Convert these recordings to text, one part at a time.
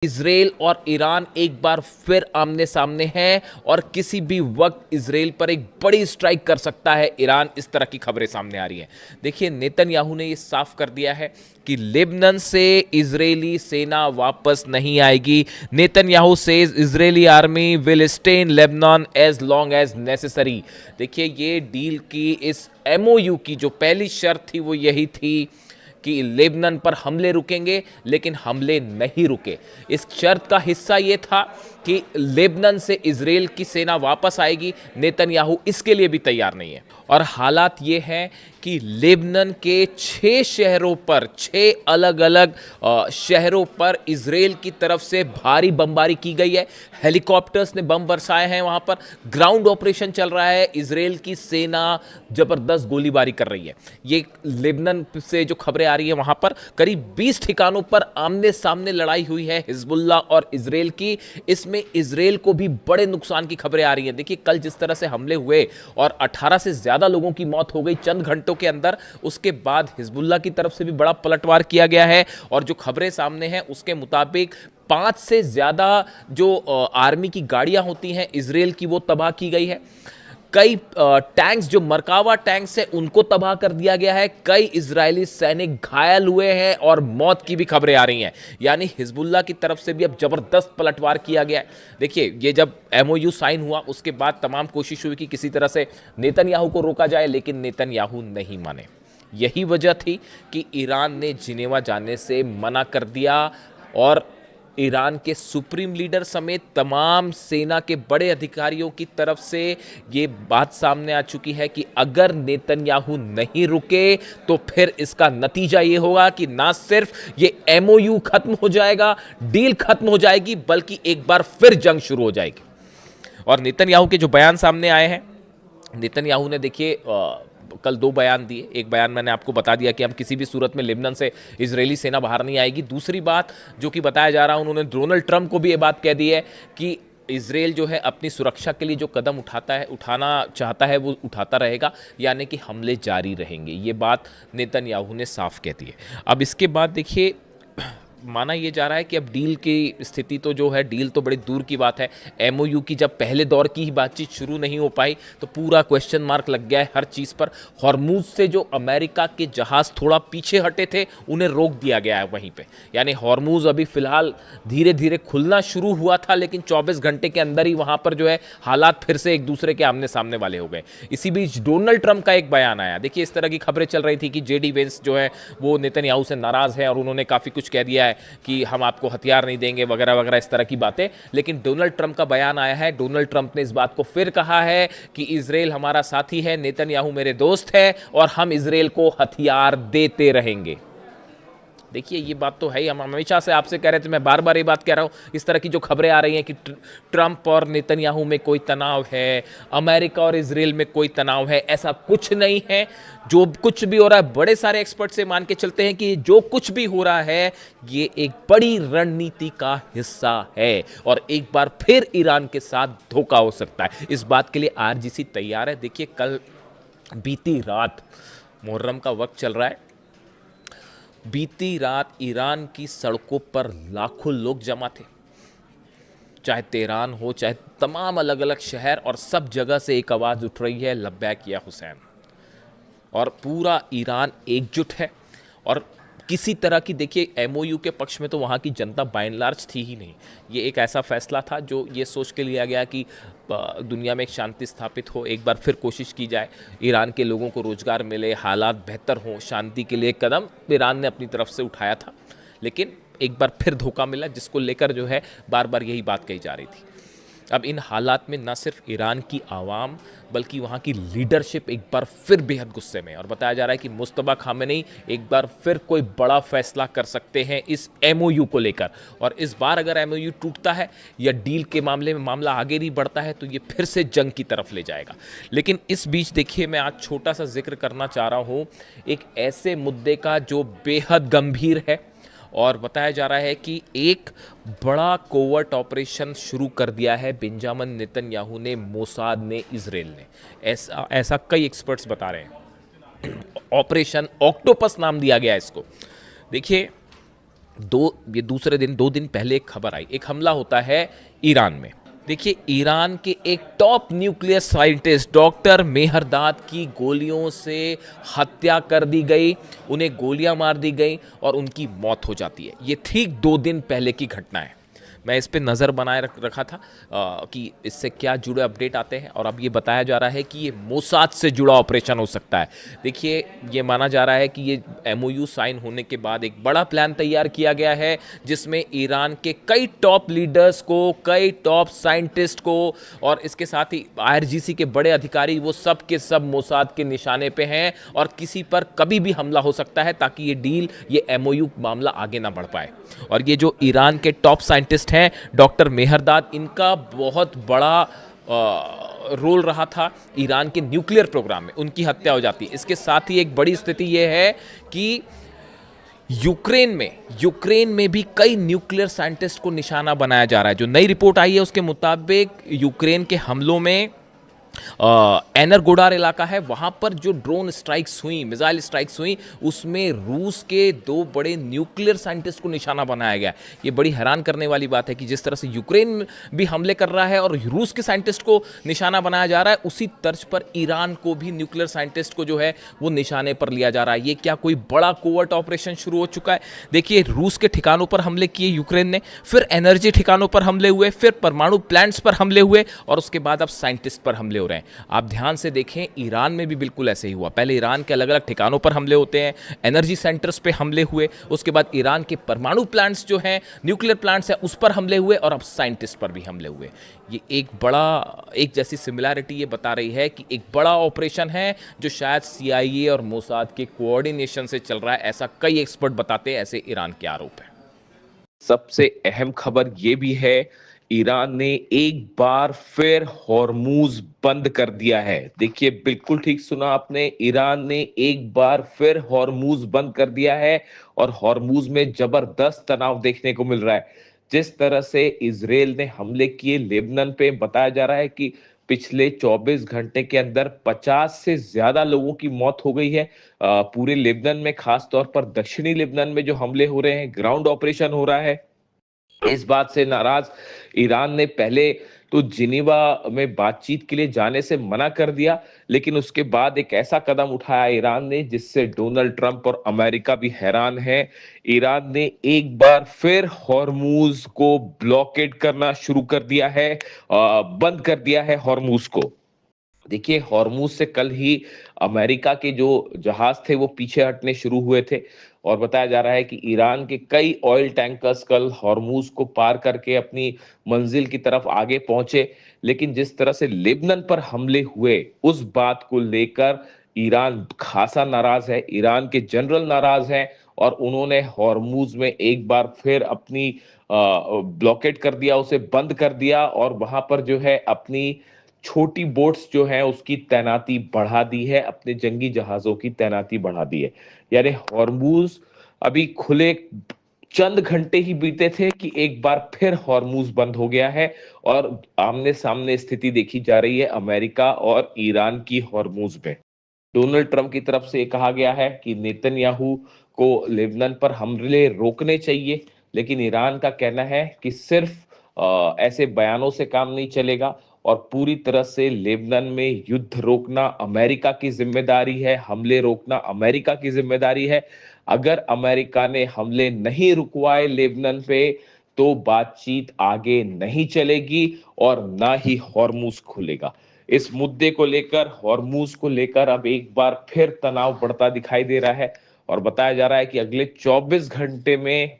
Israel और Iran एक बार फिर आमने सामने हैं और किसी भी वक्त इजराइल पर एक बड़ी स्ट्राइक कर सकता है ईरान। इस तरह की खबरें सामने आ रही हैं। देखिए, नेतन्याहू ने यह साफ कर दिया है कि लेबनान से इजरायली सेना वापस नहीं आएगी। Netanyahu says Israeli army will stay in Lebanon as long as necessary. देखिए, ये डील की इस एमओयू की जो पहली शर्त थी वो यही थी कि लेबनान पर हमले रुकेंगे, लेकिन हमले नहीं रुके। इस शर्त का हिस्सा यह था कि लेबनान से इजराइल की सेना वापस आएगी। नेतन्याहू इसके लिए भी तैयार नहीं है और हालात ये हैं कि लेबनान के 6 शहरों पर, 6 अलग अलग शहरों पर इजराइल की तरफ से भारी बमबारी की गई है। हेलीकॉप्टर्स ने बम बरसाए हैं। वहां पर ग्राउंड ऑपरेशन चल रहा है। इजराइल की सेना जबरदस्त गोलीबारी कर रही है। ये लेबनान से जो खबरें आ रही है, वहां पर करीब 20 ठिकानों पर आमने सामने लड़ाई हुई है हिजबुल्लाह और इजराइल की। इसमें इजराइल को भी बड़े नुकसान की खबरें आ रही हैं। देखिए, कल जिस तरह से हमले हुए और 18 से ज्यादा लोगों की मौत हो गई चंद घंटों के अंदर, उसके बाद हिजबुल्लाह की तरफ से भी बड़ा पलटवार किया गया है और जो खबरें सामने हैं उसके मुताबिक 5 से ज्यादा जो आर्मी की गाड़ियां होती हैं इजराइल की, वो तबाह की गई है। कई टैंक्स, जो मरकावा टैंक्स है, उनको तबाह कर दिया गया है। कई इजरायली सैनिक घायल हुए हैं और मौत की भी खबरें आ रही हैं। यानी हिजबुल्लाह की तरफ से भी अब जबरदस्त पलटवार किया गया है। देखिए, ये जब एमओयू साइन हुआ उसके बाद तमाम कोशिश हुई कि किसी तरह से नेतन्याहू को रोका जाए, लेकिन नेतन्याहू नहीं माने। यही वजह थी कि ईरान ने जिनेवा जाने से मना कर दिया और ईरान के सुप्रीम लीडर समेत तमाम सेना के बड़े अधिकारियों की तरफ से ये बात सामने आ चुकी है कि अगर नेतन्याहू नहीं रुके तो फिर इसका नतीजा ये होगा कि ना सिर्फ ये एमओयू खत्म हो जाएगा, डील खत्म हो जाएगी, बल्कि एक बार फिर जंग शुरू हो जाएगी। और नेतन्याहू के जो बयान सामने आए हैं, नेतन्याहू ने देखिए कल 2 बयान दिए। एक बयान मैंने आपको बता दिया कि हम किसी भी सूरत में लेबनान से इजरायली सेना बाहर नहीं आएगी। दूसरी बात जो कि बताया जा रहा है, उन्होंने डोनाल्ड ट्रंप को भी ये बात कह दी है कि इजराइल जो है अपनी सुरक्षा के लिए जो कदम उठाना चाहता है वो उठाता रहेगा, यानी कि हमले जारी रहेंगे। ये बात नेतन्याहू ने साफ कह दी है। अब इसके बाद देखिए, माना यह जा रहा है कि अब डील की स्थिति तो जो है, डील तो बड़ी दूर की बात है। एमओयू की जब पहले दौर की ही बातचीत शुरू नहीं हो पाई तो पूरा क्वेश्चन मार्क लग गया है हर चीज़ पर। हॉर्मूज से जो अमेरिका के जहाज़ थोड़ा पीछे हटे थे, उन्हें रोक दिया गया है वहीं पे। यानी हॉर्मूज अभी फ़िलहाल धीरे धीरे खुलना शुरू हुआ था, लेकिन 24 घंटे के अंदर ही वहाँ पर जो है हालात फिर से एक दूसरे के आमने सामने वाले हो गए। इसी बीच डोनाल्ड ट्रंप का एक बयान आया। देखिए, इस तरह की खबरें चल रही थी कि जेडी वेंस जो है वो नेतन्याहू से नाराज़ है और उन्होंने काफ़ी कुछ कह दिया है कि हम आपको हथियार नहीं देंगे वगैरह वगैरह, इस तरह की बातें। लेकिन डोनाल्ड ट्रंप का बयान आया है। डोनाल्ड ट्रंप ने इस बात को फिर कहा है कि इजराइल हमारा साथी है, नेतन्याहू मेरे दोस्त है और हम इजराइल को हथियार देते रहेंगे। देखिए, ये बात तो है ही। हम हमेशा से आपसे कह रहे थे, मैं बार बार ये बात कह रहा हूँ, इस तरह की जो खबरें आ रही हैं कि ट्रंप और नेतन्याहू में कोई तनाव है, अमेरिका और इजराइल में कोई तनाव है, ऐसा कुछ नहीं है। जो कुछ भी हो रहा है, बड़े सारे एक्सपर्ट से मान के चलते हैं कि जो कुछ भी हो रहा है ये एक बड़ी रणनीति का हिस्सा है और एक बार फिर ईरान के साथ धोखा हो सकता है। इस बात के लिए आरजीसी तैयार है। देखिए, कल बीती रात, मुहर्रम का वक्त चल रहा है, बीती रात ईरान की सड़कों पर लाखों लोग जमा थे। चाहे तेहरान हो, चाहे तमाम अलग अलग शहर, और सब जगह से एक आवाज़ उठ रही है, लब्बैक या हुसैन। और पूरा ईरान एकजुट है और किसी तरह की, देखिए, एमओयू के पक्ष में तो वहाँ की जनता बाय एंड लार्ज थी ही नहीं। ये एक ऐसा फैसला था जो ये सोच के लिया गया कि दुनिया में एक शांति स्थापित हो, एक बार फिर कोशिश की जाए, ईरान के लोगों को रोज़गार मिले, हालात बेहतर हों, शांति के लिए कदम ईरान ने अपनी तरफ से उठाया था। लेकिन एक बार फिर धोखा मिला, जिसको लेकर जो है बार बार यही बात कही जा रही थी। अब इन हालात में न सिर्फ ईरान की आवाम बल्कि वहाँ की लीडरशिप एक बार फिर बेहद गुस्से में, और बताया जा रहा है कि मुस्तफा खामेनी एक बार फिर कोई बड़ा फैसला कर सकते हैं इस एमओयू को लेकर। और इस बार अगर एमओयू टूटता है या डील के मामले में मामला आगे नहीं बढ़ता है तो ये फिर से जंग की तरफ ले जाएगा। लेकिन इस बीच देखिए, मैं आज छोटा सा जिक्र करना चाह रहा हूँ एक ऐसे मुद्दे का जो बेहद गंभीर है, और बताया जा रहा है कि एक बड़ा कोवर्ट ऑपरेशन शुरू कर दिया है बेंजामिन नेतन्याहू ने, मोसाद ने, इजराइल ने। ऐसा कई एक्सपर्ट्स बता रहे हैं। ऑपरेशन ऑक्टोपस नाम दिया गया है इसको। देखिए, ये दूसरे दिन 2 दिन पहले एक खबर आई, एक हमला होता है ईरान में। देखिए, ईरान के एक top nuclear scientist doctor Mehrdad की गोलियों से हत्या कर दी गई, उन्हें गोलियां मार दी गई और उनकी मौत हो जाती है। ये ठीक 2 दिन पहले की घटना है। मैं इस पे नज़र बनाए रखा था कि इससे क्या जुड़े अपडेट आते हैं, और अब ये बताया जा रहा है कि ये मोसाद से जुड़ा ऑपरेशन हो सकता है। देखिए, ये माना जा रहा है कि ये एमओयू साइन होने के बाद एक बड़ा प्लान तैयार किया गया है, जिसमें ईरान के कई टॉप लीडर्स को, कई टॉप साइंटिस्ट को, और इसके साथ ही आईआरजीसी के बड़े अधिकारी, वो सब के सब मोसाद के निशाने पे हैं और किसी पर कभी भी हमला हो सकता है, ताकि ये डील, ये एमओयू मामला आगे ना बढ़ पाए। और ये जो ईरान के टॉप साइंटिस्ट हैं डॉक्टर मेहरदाद, इनका बहुत बड़ा रोल रहा था ईरान के न्यूक्लियर प्रोग्राम में, उनकी हत्या हो जाती है। इसके साथ ही एक बड़ी स्थिति यह है कि यूक्रेन में भी कई न्यूक्लियर साइंटिस्ट को निशाना बनाया जा रहा है। जो नई रिपोर्ट आई है उसके मुताबिक यूक्रेन के हमलों में एनरगोडार इलाका है, वहां पर जो ड्रोन स्ट्राइक्स हुई, मिसाइल स्ट्राइक्स हुई, उसमें रूस के 2 बड़े न्यूक्लियर साइंटिस्ट को निशाना बनाया गया। ये बड़ी हैरान करने वाली बात है कि जिस तरह से यूक्रेन भी हमले कर रहा है और रूस के साइंटिस्ट को निशाना बनाया जा रहा है, उसी तर्ज पर ईरान को भी न्यूक्लियर साइंटिस्ट को जो है वो निशाने पर लिया जा रहा है। ये क्या कोई बड़ा कोवर्ट ऑपरेशन शुरू हो चुका है? देखिए, रूस के ठिकानों पर हमले किए यूक्रेन ने, फिर एनर्जी ठिकानों पर हमले हुए, फिर परमाणु प्लांट्स पर हमले हुए, और उसके बाद अब साइंटिस्ट पर हमले हो रहे हैं। आप ध्यान से देखें, ईरान में भी बिल्कुल ऐसे ही हुआ। पहले ईरान के अलग अलग ठिकानों पर हमले होते हैं, एनर्जी सेंटर्स पे हमले हुए, उसके बाद ईरान के परमाणु प्लांट्स जो हैं, न्यूक्लियर प्लांट्स हैं, उस पर हमले हुए, और अब साइंटिस्ट पर भी हमले हुए। ये एक जैसी सिमिलैरिटी ये बता रही है कि एक बड़ा ऑपरेशन है जो शायद सीआईए और मोसाद के कोऑर्डिनेशन से चल रहा है, ऐसा कई एक्सपर्ट बताते हैं, ऐसे ईरान के आरोप हैं। सबसे अहम खबर ये भी है, ईरान ने एक बार फिर हॉर्मूज बंद कर दिया है। देखिए, बिल्कुल ठीक सुना आपने, ईरान ने एक बार फिर हॉर्मूज बंद कर दिया है, और हॉर्मूज में जबरदस्त तनाव देखने को मिल रहा है। जिस तरह से इजराइल ने हमले किए लेबनान पे, बताया जा रहा है कि पिछले 24 घंटे के अंदर 50 से ज्यादा लोगों की मौत हो गई है। पूरे लेबनान में, खास तौर पर दक्षिणी लेबनान में जो हमले हो रहे हैं, ग्राउंड ऑपरेशन हो रहा है। इस बात से नाराज ईरान ने पहले तो जिनीवा में बातचीत के लिए जाने से मना कर दिया, लेकिन उसके बाद एक ऐसा कदम उठाया ईरान ने जिससे डोनाल्ड ट्रंप और अमेरिका भी हैरान है। ईरान ने एक बार फिर हॉर्मूज को ब्लॉकेड करना शुरू कर दिया है, बंद कर दिया है हॉर्मूज को। देखिए, हॉर्मूज से कल ही अमेरिका के जो जहाज थे वो पीछे हटने शुरू हुए थे, और बताया जा रहा है कि ईरान के कई ऑयल टैंकर्स कल हॉर्मूज को पार करके अपनी मंजिल की तरफ आगे पहुंचे। लेकिन जिस तरह से लेबनान पर हमले हुए, उस बात को लेकर ईरान खासा नाराज है, ईरान के जनरल नाराज हैं, और उन्होंने हॉर्मूज में एक बार फिर अपनी ब्लॉकेट कर दिया, उसे बंद कर दिया, और वहां पर जो है अपनी छोटी बोट्स जो हैं उसकी तैनाती बढ़ा दी है, अपने जंगी जहाजों की तैनाती बढ़ा दी है। यानी हॉर्मूज अभी खुले चंद घंटे ही बीते थे कि एक बार फिर हॉर्मूज बंद हो गया है, और आमने सामने स्थिति देखी जा रही है अमेरिका और ईरान की हॉर्मूज में। डोनाल्ड ट्रंप की तरफ से ये कहा गया है कि नेतन्याहू को लेबनान पर हमले रोकने चाहिए, लेकिन ईरान का कहना है कि सिर्फ ऐसे बयानों से काम नहीं चलेगा, और पूरी तरह से लेबनान में युद्ध रोकना अमेरिका की जिम्मेदारी है, हमले रोकना अमेरिका की जिम्मेदारी है। अगर अमेरिका ने हमले नहीं रुकवाए लेबनान पे, तो बातचीत आगे नहीं चलेगी और ना ही हॉर्मूज खुलेगा। इस मुद्दे को लेकर, हॉर्मूज को लेकर अब एक बार फिर तनाव बढ़ता दिखाई दे रहा है, और बताया जा रहा है कि अगले 24 घंटे में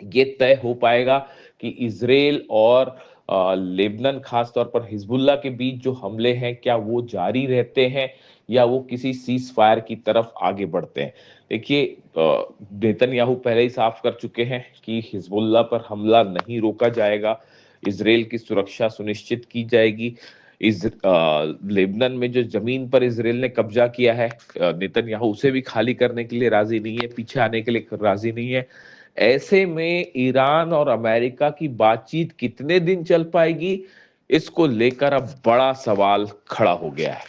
ये तय हो पाएगा कि इजराइल और लेबनान, खास तौर पर हिजबुल्लाह के बीच जो हमले हैं, क्या वो जारी रहते हैं या वो किसी सीज फायर की तरफ आगे बढ़ते हैं। देखिए, नेतन्याहू पहले ही साफ कर चुके हैं कि हिजबुल्लाह पर हमला नहीं रोका जाएगा, इजराइल की सुरक्षा सुनिश्चित की जाएगी। लेबनान में जो जमीन पर इजराइल ने कब्जा किया है, नेतन्याहू उसे भी खाली करने के लिए राजी नहीं है, पीछे आने के लिए राजी नहीं है। ऐसे में ईरान और अमेरिका की बातचीत कितने दिन चल पाएगी, इसको लेकर अब बड़ा सवाल खड़ा हो गया है।